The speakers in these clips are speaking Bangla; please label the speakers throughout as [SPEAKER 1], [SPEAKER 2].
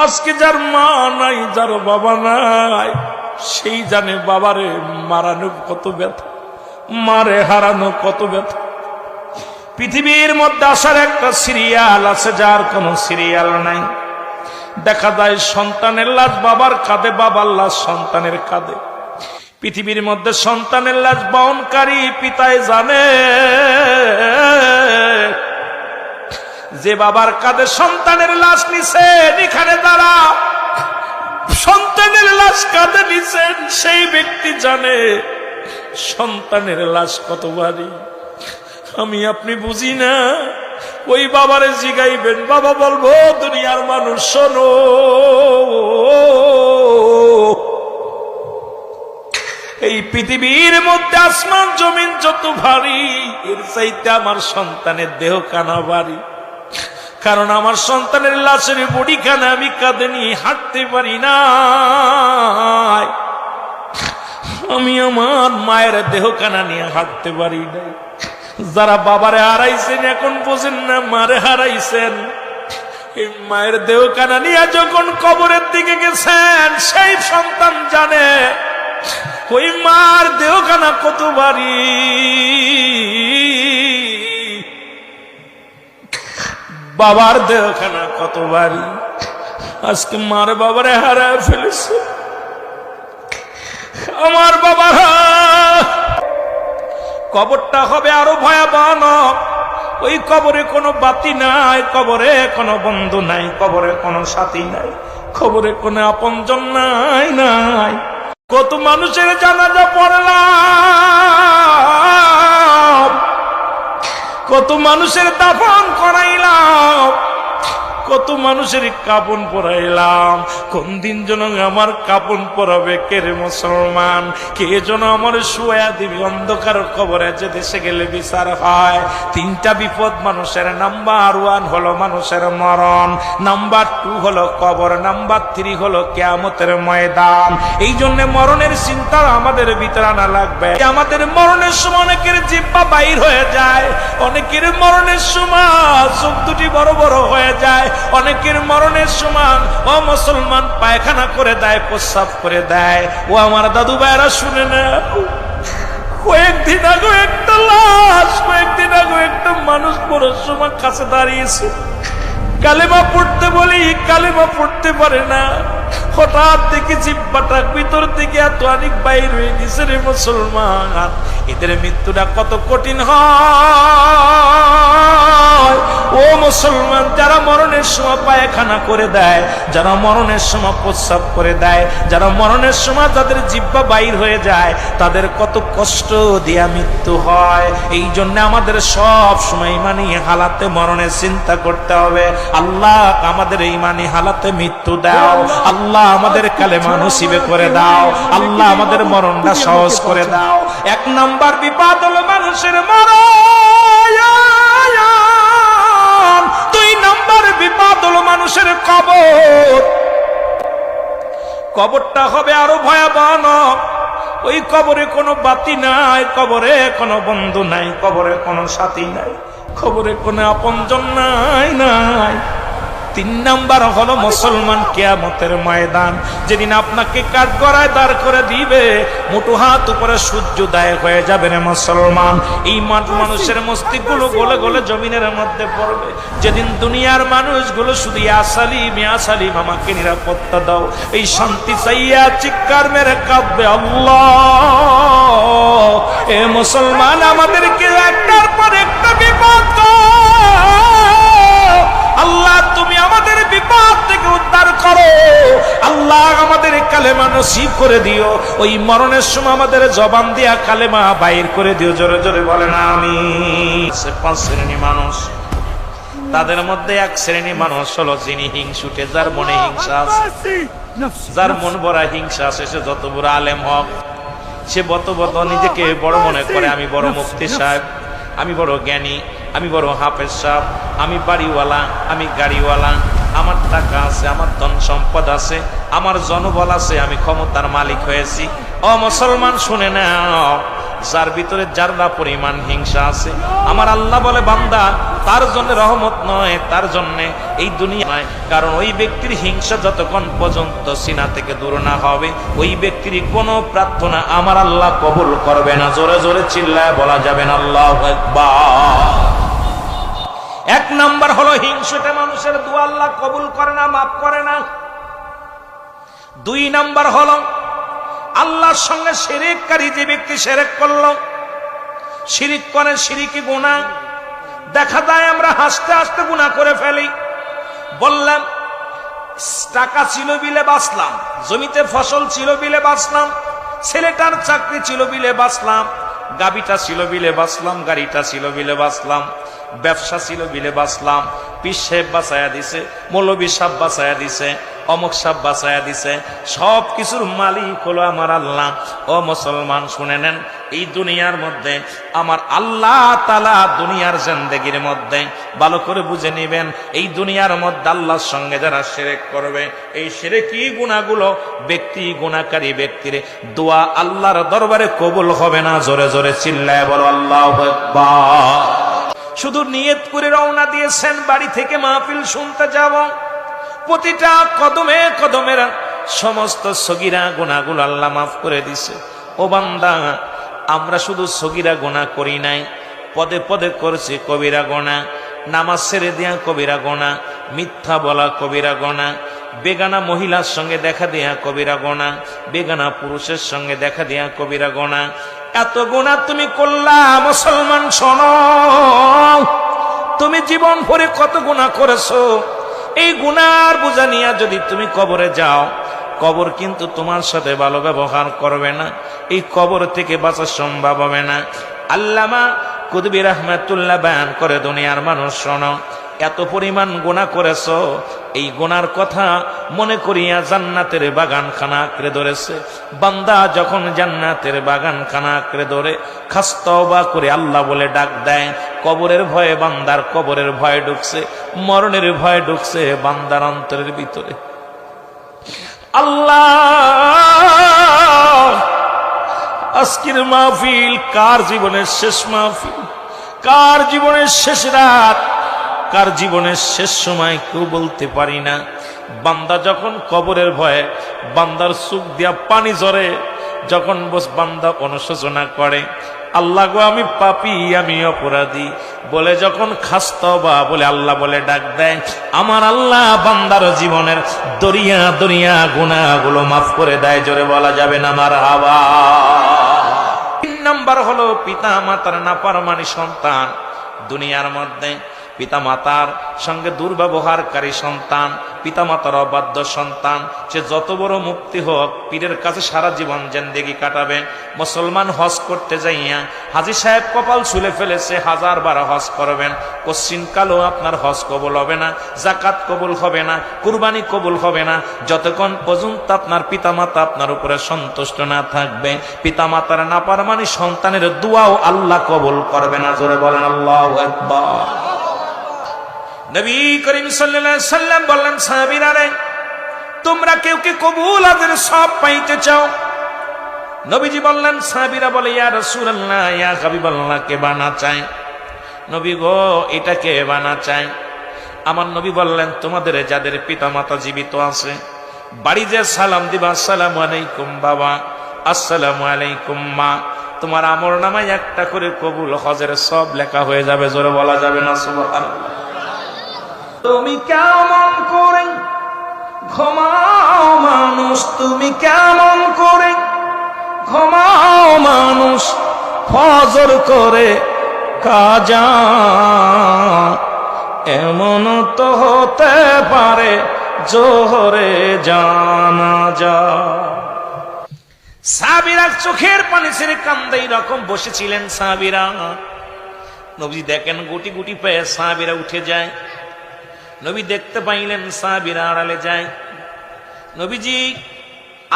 [SPEAKER 1] আজকে যার মা নাই, যার বাবা নাই, সেই জানে বাবারে মারানো কত ব্যথা, মারে হারানো কত ব্যথা। পৃথিবীর মধ্যে আসার একটা সিরিয়াল আছে, যার কোনো সিরিয়াল নাই। দেখা যায় সন্তানের লাশ বাবার কাঁধে, বাবার লাশ সন্তানের কাঁধে। পৃথিবীর মধ্যে সন্তানের লাশ বহনকারী পিতায় জানে, যে বাবার কাঁধে সন্তানের লাশ নিছেন, এখানে দ্বারা সন্তানের লাশ কাঁধে নিছেন, সেই ব্যক্তি জানে সন্তানের লাশ কত ভারী। আমি আপনি বুঝি না। ওই বাবারে জিগাইবেন, বাবা বলবো দুনিয়ার মানুষ শোনো, এই পৃথিবীর মধ্যে আসমান জমিন যত ভারী, এর চাইতে আমার সন্তানের দেহ কানা ভারী। কারণ আমার সন্তানের লাশের বডি খানা আমি কাঁধে নিয়ে হাঁটতে পারি না। আমি আমার মায়ের দেহ কানা নিয়ে হাঁটতে পারি না। যারা বাবারে হারাইছেন এখন বোঝেন না, মারে হারাইছেন। এই মায়ের দেহ কানা নিয়ে যখন কবরের দিকে গেছেন, সেই সন্তান জানে ওই মার দেহ কানা কত ভারী। বাবার দেহখানা কত ভারী। আজকে মার বাবারে হারায় ফেলেছে। আমার বাবার কবরটা হবে আরো ভয়াবহ। ওই কবরে কোনো বাতি নাই, কবরে কোনো বন্ধু নাই, কবরে কোনো সাথী নাই, কবরে কোনো আপনজন নাই। নাই কত মানুষের জানাজা পড়লাম, কত মানুষের দাফন করাইলাম, কত মানুষের কাপন পরাইলাম। কোন দিন যেন আমার কাপন পরাবে কে রে মুসলমান? কে যেন আমার শুয়া দিবি অন্ধকার কবরে? যে দেশে গেলে বিচার হয়। তিনটা বিপদ মানুষের। নাম্বার 1 হলো মানুষের মরণ, নাম্বার 2 হলো কবর, নাম্বার 3 হলো কিয়ামতের ময়দান। এই জন্য মরণের চিন্তা আমাদের ভিতরে আনা লাগবে। আমাদের মরণের সময় অনেকের জিহ্বা বাইর হয়ে যায়, অনেকের মরণের সময় চোখ দুটি বড় বড় হয়ে যায়, অনেকের মরণের সময় ও মুসলমান পায়খানা করে দেয়, প্রস্রাব করে দেয়। ও আমার দাদু ভাইরা শুনে না, কয়েকদিন আগে একটা লাশ, কয়েকদিন আগে একটা মানুষ মরার সময় কাছে দাঁড়িয়েছে, কালেমা পড়তে বলি কালেমা পড়তে পারে না। হঠাৎ দেখি জিহ্বাটা ভিতর থেকে এত অনেক বাইর হয়ে গেছে রে মুসলমান। এদের মৃত্যুটা কত কঠিন হয়। ও মুসলমান, যারা মরণের সময় পায়খানা করে দেয়, যারা মরণের সময় প্রস্রাব করে দেয়, যারা মরণের সময় যাদের জিহ্বা বাইর হয়ে যায়, তাদের কত কষ্ট দিয়া মৃত্যু হয়। এই জন্য আমাদের সব সময় ইমানি হালাতে মরণের চিন্তা করতে হবে। আল্লাহ আমাদের ইমানি হালাতে মৃত্যু দাও, আল্লাহ আমাদের কালেমা নসিবে করে দাও, আল্লাহ আমাদের মরণটা সহজ করে দাও। 1 নাম্বার বিপদ হলো মানুষের মরণ। 2 নাম্বার বিপদ হলো মানুষের কবর। কবরটা হবে আরো ভয়াবহ। ওই কবরে কোনো বাতি নাই, কবরে কোনো বন্ধু নাই, কবরে কোনো সাথী নাই, কবরে কোনো আপনজন নাই। নাই 3 নাম্বার হলো মুসলমান কিয়ামতের ময়দান। যেদিন আপনাকে কাঠগড়ায় দাঁড় করে দিবে, মুঠো হাত উপরে সূর্যোদয় হয়ে যাবে রে মুসলমান। এই মানুষের মস্তিষ্কগুলো গলে গলে জমিনের মধ্যে পড়বে। যেদিন দুনিয়ার মানুষগুলো শুধু ইয়া সালিম ইয়া সালিম, আমাকে নিরাপত্তা দাও, এই শান্তি চাইয়া চিৎকার মেরে কাঁদবে আল্লাহ। এ মুসলমান, আমাদেরকে একটার পর একটা বিপদ আল্লাহ, তুমি আমাদের বিপদ থেকে উদ্ধার করো। আল্লাহ আমাদের কালেমা নসিব করে দিও। ওই মরণের সময় আমাদের জবান দিয়া কালেমা বাইর করে দিও। জোরে জোরে বলেন আমিন। 5 শ্রেণীর মানুষ, তাদের মধ্যে 1 শ্রেণী মানুষ হলো যিনি হিংসুটে, যার মনে হিংসা আছে, যার মন ভরা হিংসা আছে। সে যত বড় আলেম হোক, সে বত নিজেকে বড় মনে করে। আমি বড় মুফতি সাহেব, আমি বড় জ্ঞানী, আমি বড় হাফেজ সাহেব, আমি বাড়িওয়ালা, আমি গাড়িওয়ালা, আমার টাকা আছে, আমার ধন সম্পদ আছে, আমার জনবল আছে, আমি ক্ষমতার মালিক হয়েছি। ও মুসলমান শুনে নাও, যার ভিতরে যারা পরিমাণ হিংসা আছে, আমার আল্লাহ বলে বান্দা তার জন্য রহমত নয়, তার জন্য এই দুনিয়া নয়। কারণ ওই ব্যক্তির হিংসা যতক্ষণ পর্যন্ত সিনা থেকে দূর না হবে, ওই ব্যক্তির কোনো প্রার্থনা আমার আল্লাহ কবুল করবে না। জোরে জোরে চিল্লায় বলা যাবে না আল্লাহু আকবার। এক নাম্বার হলো হিংসাটা মানুষের দোয়া আল্লাহ কবুল করে না, মাফ করে না। দুই নাম্বার হলো আল্লাহর সঙ্গে শিরককারী যে ব্যক্তি শিরক করলো, শিরিক করে, শিরিকি গুনাহ। দেখা যায় আমরা হাসতে হাসতে গুনাহ করে ফেলি। বললাম টাকা ছিল বিলে বাঁচলাম, জমিতে ফসল ছিল বিলে বাঁচলাম, ছেলেটার চাকরি ছিল বিলে বাঁচলাম, গাবিটা ছিল বিলে বাঁচলাম, গাড়িটা ছিল বিলে বাঁচলাম, ব্যবসা ছিল বিলে বাঁচলাম। পীর সাহেব বাঁচায়া দিছে, মৌলবী সাহেব বাঁচায়া দিছে, অমুক সাহেব বাঁচায়া দিছে। সব কিছুর মালিক হলো আমার আল্লাহ। ও মুসলমান শুনে নেন, এই দুনিয়ার মধ্যে আমার আল্লাহ তাআলা দুনিয়ার জিন্দেগির মধ্যে ভালো করে বুঝে নেবেন, এই দুনিয়ার মধ্যে আল্লাহর সঙ্গে যারা শিরক করবে, এই শিরকি গুনাহগুলো ব্যক্তি গুনাহকারী ব্যক্তির দোয়া আল্লাহর দরবারে কবুল হবে না। জোরে জোরে চিল্লায় বলো আল্লাহু আকবার। শুধু নিয়ত করে রওনা দিয়েছেন বাড়ি থেকে মাহফিল শুনতে যাব, প্রতিটা কদমে কদমের সমস্ত সগীরা গুনাহগুলো আল্লাহ মাফ করে দিছে। ও বান্দা, আমরা শুধু সগীরা গুনাহ করি নাই, পদে পদে করছি কবিরা গুনাহ। নামাজ ছেড়ে দেয়া কবিরা গুনাহ, মিথ্যা বলা কবিরা গুনাহ, বেগানা মহিলার সঙ্গে দেখা দেয়া কবিরা গুনাহ, বেগানা পুরুষের সঙ্গে দেখা দেয়া কবিরা গুনাহ। এত গুনাহ তুমি করলা মুসলমান, শোনো, তুমি জীবন ভরে কত গুনাহ করেছো। এই গুনার বোঝা নিয়ে যদি তুমি কবরে যাও, কবর কিন্তু তোমার সাথে ভালো ব্যবহার করবে না, এই কবর থেকে বাঁচা সম্ভব হবে না। আল্লামা কুতুবী রাহমাতুল্লাহ বয়ান করে, দুনিয়ার মানুষ শোনো, এত পরিমাণ গুনাহ করেছো, এই গুনার কথা মনে করিয়া জান্নাতের বাগানখানা আঁকড়ে ধরেছে। বান্দা যখন জান্নাতের বাগানখানা আঁকড়ে ধরে খাস তওবা করে আল্লাহ বলে ডাক দেয়, কবরের ভয়ে বান্দার কবরের ভয় ঢুকছে, মরণের ভয় ঢুকছে বান্দার অন্তরের ভিতরে। আল্লাহ, আজকের মাহফিল কার জীবনের শেষ মাহফিল, কার জীবনের শেষ রাত, কার জীবনের শেষ সময় কেউ বলতে পারি না। বান্দা যখন কবরের ভয়ে বান্দার চোখ দিয়া পানি ঝরে, যখন বান্দা অনুশোচনা করে, আল্লাহ গো আমি পাপী, আমি অপরাধী বলে যখন খাস তওবা বলে আল্লাহ বলে ডাক দেয়, আমার আল্লাহ বান্দার জীবনের দরিয়া দরিয়া গুনাহগুলো মাফ করে দেয়। জোরে বলা যাবে না মারহাবা। তিন নাম্বার হলো পিতা মাতার নাফরমানি সন্তান। দুনিয়ার মধ্যে পিতা মাতার সঙ্গে দুর্ব্যবহারকারী সন্তান, পিতা মাতার অবাধ্য সন্তান, সে যত বড় মুক্তি হোক পীরের কাছে সারা জীবন জিন্দেগি কাটাবে। মুসলমান হজ করতে যাইয়া হাজী সাহেব কপাল ছুলে ফেলেছে, 1000 বার হজ করবেন, কোশ্চিন কালো আপনার হজ কবুল হবে না, যাকাত কবুল হবে না, কুরবানি কবুল হবে না, যতক্ষণ পর্যন্ত আপনার পিতা মাতা আপনার উপরে সন্তুষ্ট না থাকবে। পিতা মাতার নাফরমানি সন্তানের দোয়াও আল্লাহ কবুল করবে না। জোরে বলেন আল্লাহু আকবার। নবী করিম সাল্লাল্লাহু আলাইহি সাল্লাম বললেন, সাহাবীরা রে, তোমরা কেউ কি কবুল আদের সব পাইতে চাও? নবীজি বললেন, সাহাবীরা বলে, ইয়া রাসূলুল্লাহ, ইয়া হাবিবাল্লাহ, কে বানা চায়? নবী গো, এটা কে বানা চায়? আমার নবী বললেন, তোমাদের যাদের পিতা মাতা জীবিত আছে, বাড়ি যে সালাম দিবা, আসসালামু আলাইকুম বাবা, আসসালামু আলাইকুম মা, তোমার আমলনামায় একটা করে কবুল হজের সব লেখা হয়ে যাবে। জোরে বলা যাবে না সুবহানাল্লাহ। তুমি কেমন করে ঘুমাও মানুষ, তুমি কেমন করে ঘুমাও মানুষ, ফজর করে কাজা, এমন তো হতে পারে জোহরে জানাজা। সাহাবীরা চোখের পানি ছেড়ে কান্দে এরকম বসেছিলেন সাহাবীরা। নবী দেখেন গুটি গুটি পেয়ে সাহাবীরা উঠে যায়। নবী দেখতে পাইলেন সাহাবীরা আড়ালে যায়। নবীজি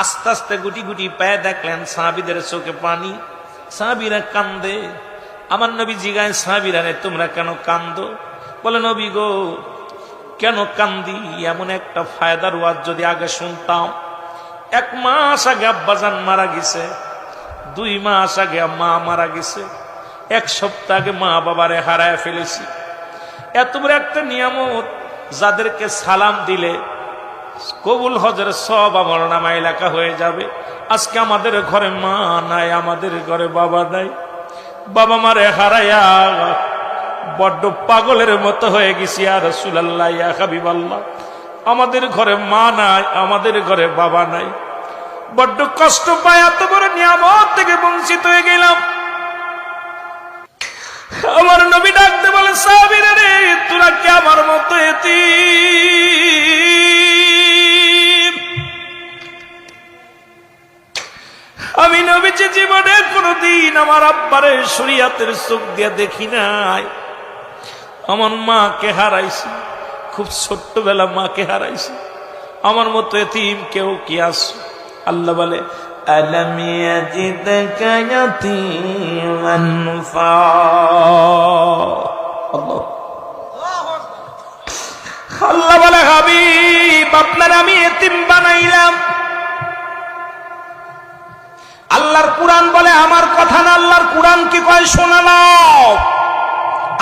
[SPEAKER 1] আস্তে আস্তে গুটি গুটি পায়ে দেখলেন সাহাবীদের চোখে পানি, সাহাবীরা কান্দে। আমার নবী জিগায়, সাহাবীরা রে, তোমরা কেন কান্দো? বলে, নবী গো, কেন কান্দি? এমন একটা ফায়দার ওয়াজ যদি আগে শুনতাম। 1 মাস আগে আব্বাজান মারা গেছে, 2 মাস আগে মা মারা গেছে, 1 সপ্তাহ আগে মা বাবারে হারায় ফেলেছি। এত বড় একটা নিয়ামত, যাদেরকে সালাম দিলে কবুল হজের সব আমার নামায় লেখা হয়ে যাবে। আজকে আমাদের ঘরে মা নাই, আমাদের ঘরে বাবা নাই। বাবা মারে হারাইয়া বড্ড পাগলের মতো হয়ে গেছি। আর রাসূলুল্লাহ, ইয়া হাবিবাল্লাহ, আমাদের ঘরে মা নাই, আমাদের ঘরে বাবা নাই, বড্ড কষ্ট পায়, এত বড় নিয়ামত থেকে বঞ্চিত হয়ে গেলাম। আমার নবী ডাকতে বলে, সাহাবীরা রে, তোরা কি আমার মতো এতিম? আমি নবীজি জীবনে কোনদিন আমার আব্বারে শরীয়তের চোখ দিয়ে দেখি নাই। আমার মাকে হারাইছি, খুব ছোট্টবেলা মাকে হারাইছি। আমার মতো এতিম কেউ কি আছে? আল্লাহ বলে, আলাম ইয়াজিদকা ইয়াতীমান ফা। আল্লাহ বলে, হাবিব, আপনার আমি এতিম বানাইলাম। আল্লাহর কুরআন বলে, আমার কথা না, আল্লাহর কুরআন কি কয় শোনাও।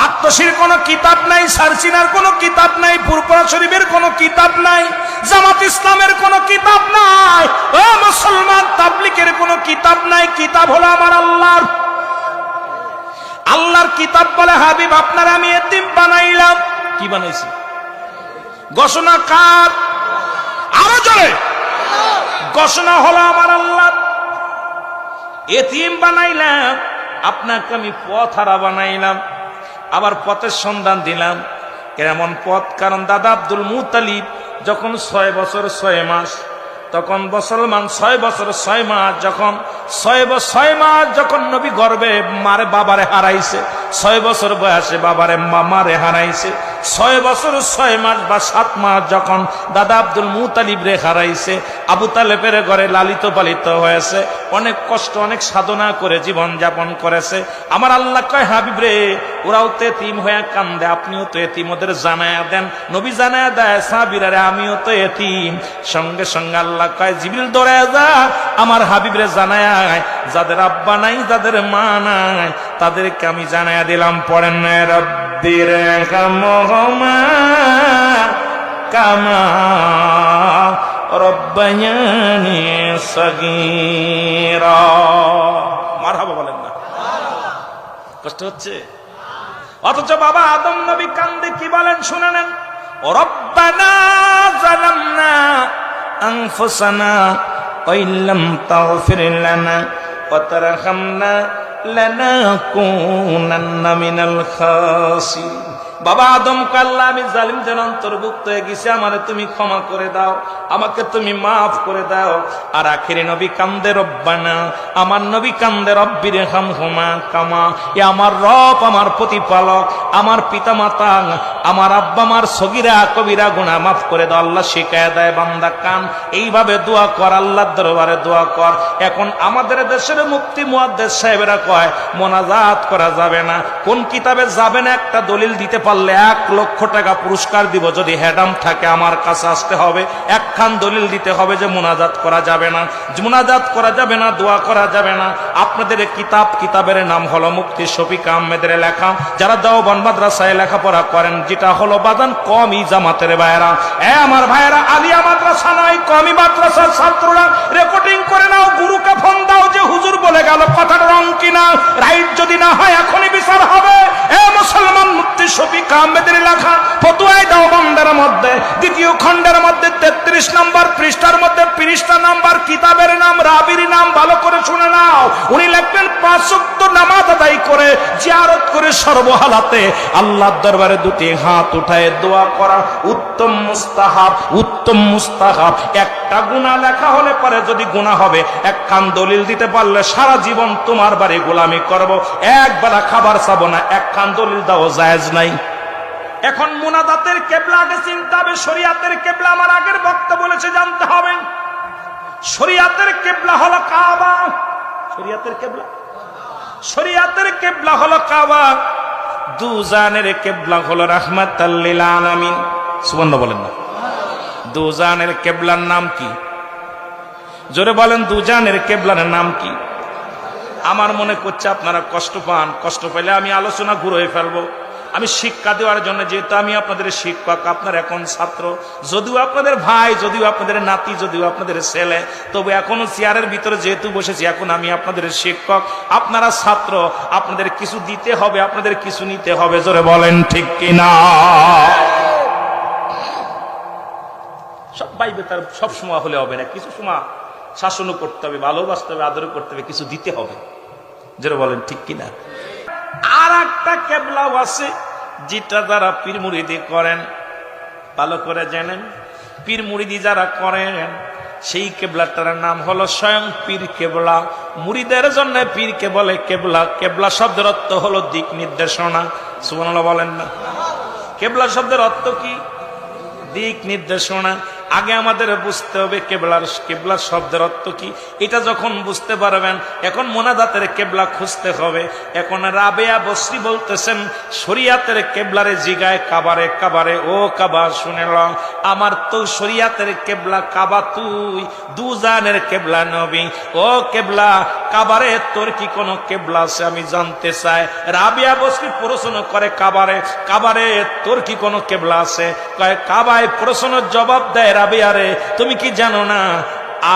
[SPEAKER 1] আত্মশির কোন কিতাব নাই, সারসিনার কোন কিতাব নাই, ফুরফুরা শরীফের কোন কিতাব নাই, জামাত ইসলামের কোন কিতাব নাই, ও মুসলমান, তাবলীগের কোন কিতাব নাই। কিতাব হলো আমার আল্লাহর। আল্লাহর কিতাব বলে, হাবিব, আপনার আমি এতিম বানাইলাম। কি বানাইছি? ঘোষণা কার? আরো জোরে। ঘোষণা হলো আমার আল্লাহ। এতিম বানাইলাম, আপনাকে আমি পথহারা বানাইলাম, আবার পথের সন্ধান দিলাম। কেমন পথ? কারণ দাদা আব্দুল মুত্তালিব যখন 6 বছর 6 মাস, তখন মুসলমান 6 বছর 6 মাস, যখন 6 মাস যখন নবী গর্ভে মারে বাবারে হারাইছে, 6 বছর বয়সে বাবারে মামারে হারাইছে, 6 বছর 6 মাস বা 7 মাস যখন দাদা আব্দুল মুত্তালিব রে হারাইছে, আবু তালেবের ঘরে লালিত পালিত হয়েছে, অনেক কষ্ট অনেক সাধনা করে জীবন যাপন করেছে। আমার আল্লাহ কয়, হাবিব রে, ওরাও তো এতিম হয়ে কান্দে, আপনিও তো এতিম, ওদের জানায়া দেন। নবী জানায়া দেয়, সাহাবীরা রে, আমিও তো এতিম। সঙ্গে সঙ্গে আল্লাহ কয়, জিবরিল দৌড়ে যা, আমার হাবিব রে জানায়া, যাদের আব্বা নাই, যাদের মা নাই, তাদেরকে আমি জানায়া দিলাম। পড়েন, রব্বির কামহুমা কামা রব্বায়ানি সগীরা। মারহাবা বলেন না? কষ্ট হচ্ছে? অথচ বাবা আদম নবী কান্দে, কি বলেন শুনে নেন। রব্বানা যালামনা আনফুসানা ওয়া ইল্লাম তাগফির লানা ওয়া তারহামনা লানাকুনান্না মিনাল খাসিরিন। বাবা আদম কাল্লা, আমি জালিমদের অন্তর্ভুক্ত হয়ে গেছি, আমারে তুমি ক্ষমা করে দাও, আমাকে তুমি মাফ করে দাও। আর আখিরি নবী কান্দে, রব্বানা, আমার নবী কান্দে, রব্বির হামহুমা কামা, এ আমার রব, আমার প্রতিপালক, আমার পিতা মাতা, আমার আব্বা মার সগীরা কবিরা গুনাহ মাফ করে দাও। আল্লাহ শিখায়া দেয়, বান্দা কান, এইভাবে দোয়া কর, আল্লাহর দরবারে দোয়া কর। এখন আমাদের দেশের মুফতি মুহাদ্দিস সাহেবেরা কয় মোনাজাত করা যাবে না। কোন কিতাবে যাবে না? একটা দলিল দিতে পারলে 1 লক্ষ টাকা পুরস্কার দিব। যদি হেডাম থাকে আমার কাছে আসতে হবে, একখান দলিল দিতে হবে যে মোনাজাত করা যাবে না, মোনাজাত করা যাবে না, দোয়া করা যাবে না। আপনাদের কিতাবের নাম হলো মুফতি শফিক আহমেদের লেখা। যারা দেওবন্দ মাদ্রাসায় লেখাপড়া করেন, যেটা হলো বাদান কওমি জামাতের ভাইয়েরা, আমার ভাইয়েরা, আলিয়া মাদ্রাসা নয়, কওমি মাদ্রাসার ছাত্ররা রেকর্ডিং করে নাও, গুরুকে ফোন দাও যে হুজুর বলে গেল, কথার রং কিনা, রাইট যদি না হয় এখনই বিচার হবে। মুসলমান, মুফতি শফিক আহমেদের লেখা ফতোয়ায়ে দেওবন্দের মধ্যে 2য় খণ্ডের মধ্যে 33 নম্বর পৃষ্ঠার মধ্যে 50টা নাম্বার কিতাবের নাম, রাবির নাম, ভালো করে শুনে নাও। উনি লিখবেন 5 ওয়াক্ত নামাজ আদায় করে, জিয়ারত করে, সর্বহালাতে আল্লাহর দরবারে 2টি হাত উঠায় দোয়া করা উত্তম মুস্তাহাব, উত্তম মুস্তাহাব। একটা গুনাহ লেখা হলে পরে যদি গুনাহ হবে, একখান দলিল দিতে পারলে সারা জীবন তোমার বাড়ি গোলামি করব, একবেলা খাবার চাবো না, একখান দলিল দাও, জায়েজ নাই। এখন মুনাজাতের কিবলা আগে চিন্তা হবে। শরীয়তের কিবলা আমার আগের বক্তা বলেছে, জানতে হবে। শরীয়তের কিবলা হলো কাবা। শরীয়তের কিবলা, শরীয়তের কিবলা হলো কাবা। দুজানের কিবলা হলো রাহমাতাল লিল আলামিন। সুবহানাল্লাহ বলেন না? দুজানের কিবলার নাম কি? জোরে বলেন, দুজানের কিবলার নাম কি? আমার মনে করছে আপনারা কষ্ট পান, কষ্ট পেলে আমি আলোচনা ঘুরে ফেলবো। আমি শিক্ষা দেওয়ার জন্য, যেহেতু আমি আপনাদের শিক্ষক, আপনার এখন ছাত্র, যদিও আপনাদের ভাই, যদিও আপনাদের নাতি, যদিও আপনাদের ছেলে, তবে এখনো চেয়ারের ভিতরে যেহেতু বসেছি, এখন আমি আপনাদের শিক্ষক, আপনারা ছাত্র, আপনাদের কিছু দিতে হবে, আপনাদের কিছু নিতে হবে। জোরে বলেন ঠিক কিনা? সব বাইবে তার সব সময় হলে হবে না, কিছু সময় শাসনও করতে হবে, ভালোবাসতে হবে, আদরও করতে হবে, কিছু দিতে হবে। জোরে বলেন ঠিক কিনা? আর একটা কেবলাও আছে, যেটা যারা পীর মুরিদি করেন, ভালো করে জানেন, পীর মুরিদি যারা করেন, সেই কেবলাটার নাম হলো স্বয়ং পীর কেবলা। মুরিদের জন্য পীরকে বলে কেবলা। কেবলা শব্দের অর্থ হলো দিক নির্দেশনা। সুবহানাল্লাহ বলেন না? কেবলা শব্দের অর্থ কি? দিক নির্দেশনা। আগে আমাদের বুঝতে হবে কেবলা শব্দের অর্থ কি। এটা যখন বুঝতে পারবেন, এখন মোনাজাতের কেবলা খুঁজতে হবে। এখন রাবেয়া বসরি বলতেছেন, শরিয়াতের কেবলারে জিগায় কাবারে, কাবারে ও কাবা শুনে ল, আমার তো শরিয়াতের কেবলা কাবা, তুই দুজানের কেবলা নবী। ও কেবলা কাবারে, তোর কি কোনো কেবলা আছে আমি জানতে চাই। রাবেয়া বসরি প্রশ্ন করে কাবারে, কাবারে তোর কি কোনো কেবলা আছে? কয় কাবায় প্রশ্নের জবাব দেয়, রাবিয়ারে তুমি কি জানো না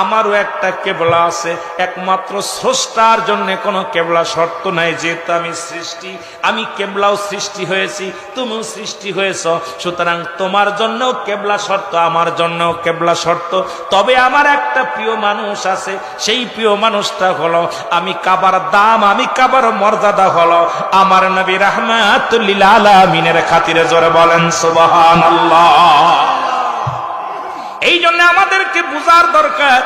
[SPEAKER 1] আমারও একটা কেবলা আছে। একমাত্র স্রষ্টার জন্য কোনো কেবলা শর্ত নাই, যেহেতু আমি সৃষ্টি, আমি কেবলাও সৃষ্টি হয়েছি, তুমিও সৃষ্টি হয়েছ, সুতরাং তোমার জন্যও কেবলা শর্ত, আমার জন্যও কেবলা শর্ত। তবে আমার একটা প্রিয় মানুষ আছে, সেই প্রিয় মানুষটা হলো, আমি কাবার দাম, আমি কাবার মর্যাদা হলো আমার নবী রাহমাতুল লিল আলামিনের খাতিরে। জোরে বলেন সুবহানাল্লাহ। এই জন্য আমাদেরকে বুঝার দরকার,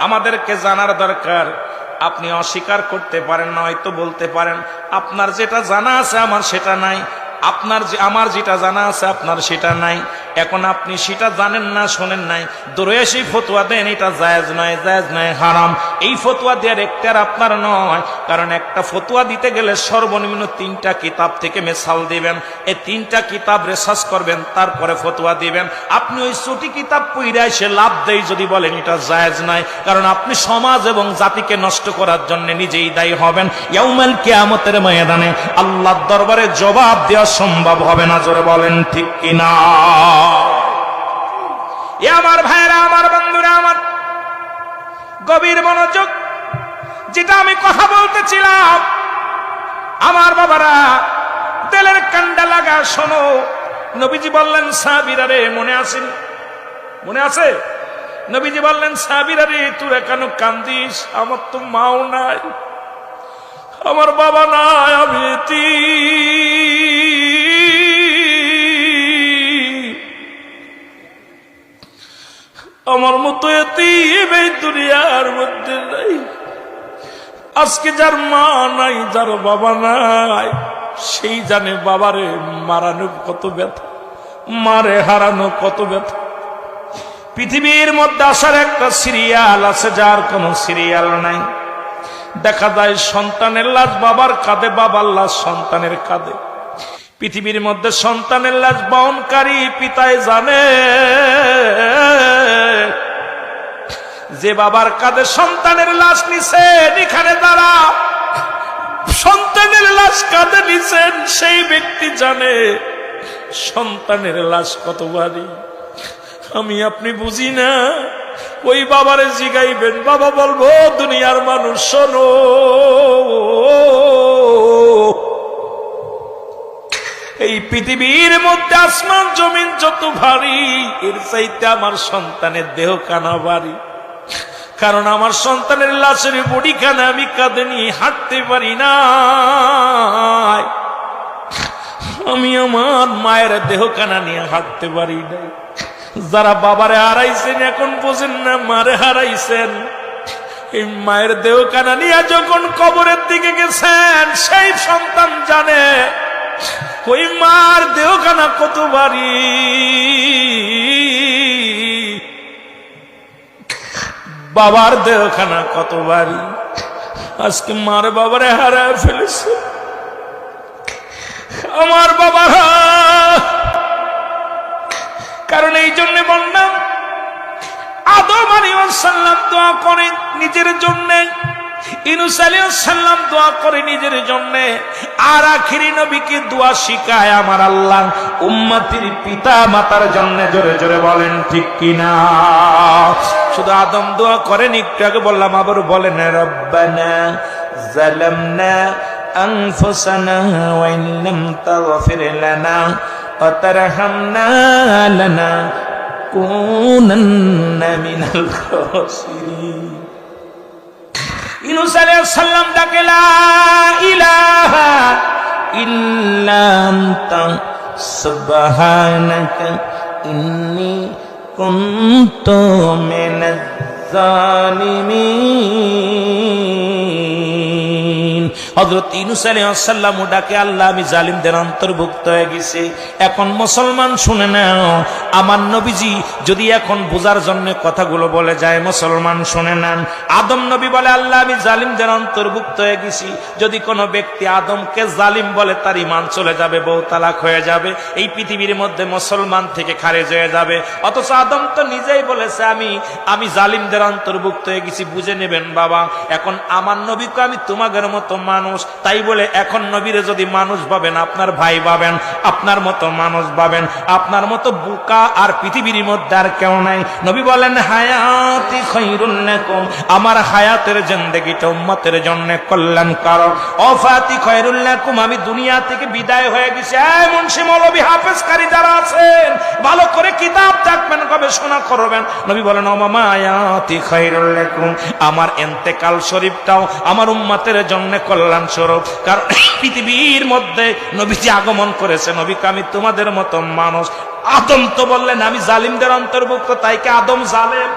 [SPEAKER 1] আমাদেরকে জানার দরকার। আপনি অস্বীকার করতে পারেন না, হয়তো বলতে পারেন আপনার যেটা জানা আছে আমার সেটা নাই, আমার যেটা জানা আছে আপনার সেটা নাই। এখন আপনি সেটা জানেন না, শোনেন নাই, দূরে এসে ফতোয়া দেন এটা জায়েজ নয়, জায়েজ নয়, হারাম। এই ফতোয়া দেওয়ার একটার আপনার নয়, কারণ একটা ফতোয়া দিতে গেলে সর্বনিম্ন 3টা কিতাব থেকে মেসাল দিবেন, এই 3টা কিতাব রিসার্চ করবেন, তারপরে ফতোয়া দিবেন। আপনি ওই ছুটি কিতাব পড়ে এসে লাভ দেই যদি বলেন এটা জায়েজ নয়, কারণ আপনি সমাজ এবং জাতিকে নষ্ট করার জন্য নিজেই দায়ী হবেন। ইয়াউমাল কিয়ামতের ময়দানে আল্লাহর দরবারে জবাব দেওয়া সম্ভব হবে না। জোরে বলেন ঠিক কিনা? এ আমার ভাইরা, আমার বন্ধুরা, আমার গভীর মনোযোগ, যেটা আমি কথা বলতেছিলাম, আমার বাবারা তেলের কান্ডা লাগা শোনো। নবীজি বললেন সাহাবীরা রে, মনে আছে? মনে আছে? নবীজি বললেন সাহাবীরা রে, তোরা কেন কান্দিস? আমার তো মাও নাই, আমার বাবা নাই, আমি আমার মতো এতিম এই দুনিয়ার মধ্যে নাই। আজকে যার মা নাই, যার বাবা নাই, সেই জানে বাবারে মারানো কত ব্যথা, মারে হারানো কত ব্যথা। পৃথিবীর মধ্যে আসার একটা সিরিয়াল আছে, যার কোনো সিরিয়াল নাই। দেখা যায় সন্তানের লাশ বাবার কাঁধে, বাবার লাশ সন্তানের কাঁধে। পৃথিবীর মধ্যে সন্তানের লাশ বহনকারী পিতায় জানে, যে বাবার কাঁধে সন্তানের লাশ নিছেন, এখানে দ্বারা সন্তানের লাশ কাঁধে নিছেন, সেই ব্যক্তি জানে সন্তানের লাশ কত ভারী। আমি আপনি বুঝি না। ওই বাবারে জিগাইবেন, বাবা বলবো দুনিয়ার মানুষ শোনো, এই পৃথিবীর মধ্যে আসমান জমিন যত ভারী, এর চাইতে আমার সন্তানের দেহ কানা ভারী। কারণ আমার সন্তানের লাশের বডি খানা আমি কাঁধে নিয়ে হাঁটতে পারি না, আমি আমার মায়ের দেহ কানা নিয়ে হাঁটতে পারি না। যারা বাবারে হারাইছেন এখন বোঝেন না মারে হারাইছেন। এই মায়ের দেহ কানা নিয়ে যখন কবরের দিকে গেছেন, সেই সন্তান জানে ওই মার দেহ কানা কত ভারী, বাবার দেহখানা কত ভারী। আজকে মার বাবারে হারায় ফেলেছে। আমার বাবা, কারণ এই জন্য বললাম, আদম আলাইহিস সালাম দোয়া করেন নিজের জন্য, ইউনূস আলাইহিস সালাম দোয়া করে নিজের জন্য, আর আখিরি নবীকে দোয়া শিখায় আমার আল্লাহ উম্মতের পিতা মাতার জন্য। জোরে জোরে বলেন ঠিক কিনা? শুধু আদম দোয়া করেন, একটু আগে বললাম, আবার বলেন রব্বানা যালামনা আনফুসানা ওয়া ইন লাম তাগফির লানা ওয়া তারহামনা লানাকুনান্না মিনাল খাসিরিন। ইউনূস আলাইহিস সালাম ডাকে লা ইলাহা ইল্লা আনতা সুবহানাকা ইন্নী কুনতু মিনাজ জালিমিন। হযরত ইউনূস আলাইহিস সালাম ডাকে আল্লাহ আমি জালিমদের অন্তর্ভুক্ত হয়ে গেছি। এখন মুসলমান শুনে নাও, আমার নবীজি যদি এখন বোঝার জন্য কথাগুলো বলে যায়, মুসলমান শুনে নেন। আদম নবী বলে আল্লাহ আমি জালিমদের অন্তর্ভুক্ত হয়ে গেছি। যদি কোনো ব্যক্তি আদমকে জালিম বলে তার ঈমান চলে যাবে, বউ তালাক হয়ে যাবে, এই পৃথিবীর মধ্যে মুসলমান থেকে খারেজ হয়ে যাবে। অথচ আদম তো নিজেই বলেছে আমি জালিমদের অন্তর্ভুক্ত হয়ে গেছি। বুঝে নেবেন বাবা, এখন আমার নবীকে আমি তোমাদের মতো মানুষ, তাই বলে এখন নবীরে যদি মানুষ ভাবেন, আপনার ভাই ভাবেন, আপনার মতো মানুষ ভাবেন, আপনার মতো বোকা আর পৃথিবীর মধ্যে আর কেউ নাই। নবী বলেন হায়াতি খায়রুল লাকুম, আমার হায়াতের জিন্দেগিটা উম্মতের জন্য কল্যাণকারক। ওফাতি খায়রুল লাকুম, আমি দুনিয়া থেকে বিদায় হয়ে গেছি। এই মুন্সি মৌলভী হাফেজকারী যারা আছেন, ভালো করে কিতাব দেখবেন, গবেষণা করবেন। নবী বলেন ওমামা হায়াতি খায়রুল লাকুম, আমার ইন্তেকাল শরীফটাও আমার উম্মতের জন্য কল্যাণ স্বরূপ। কারণ পৃথিবীর মধ্যে নবীজি আগমন করেছে, নবীকে আমি তোমাদের মতো মানুষ। আদম তো বললেন আমি জালিমদের অন্তর্ভুক্ত, তাই কি আদম জালেম?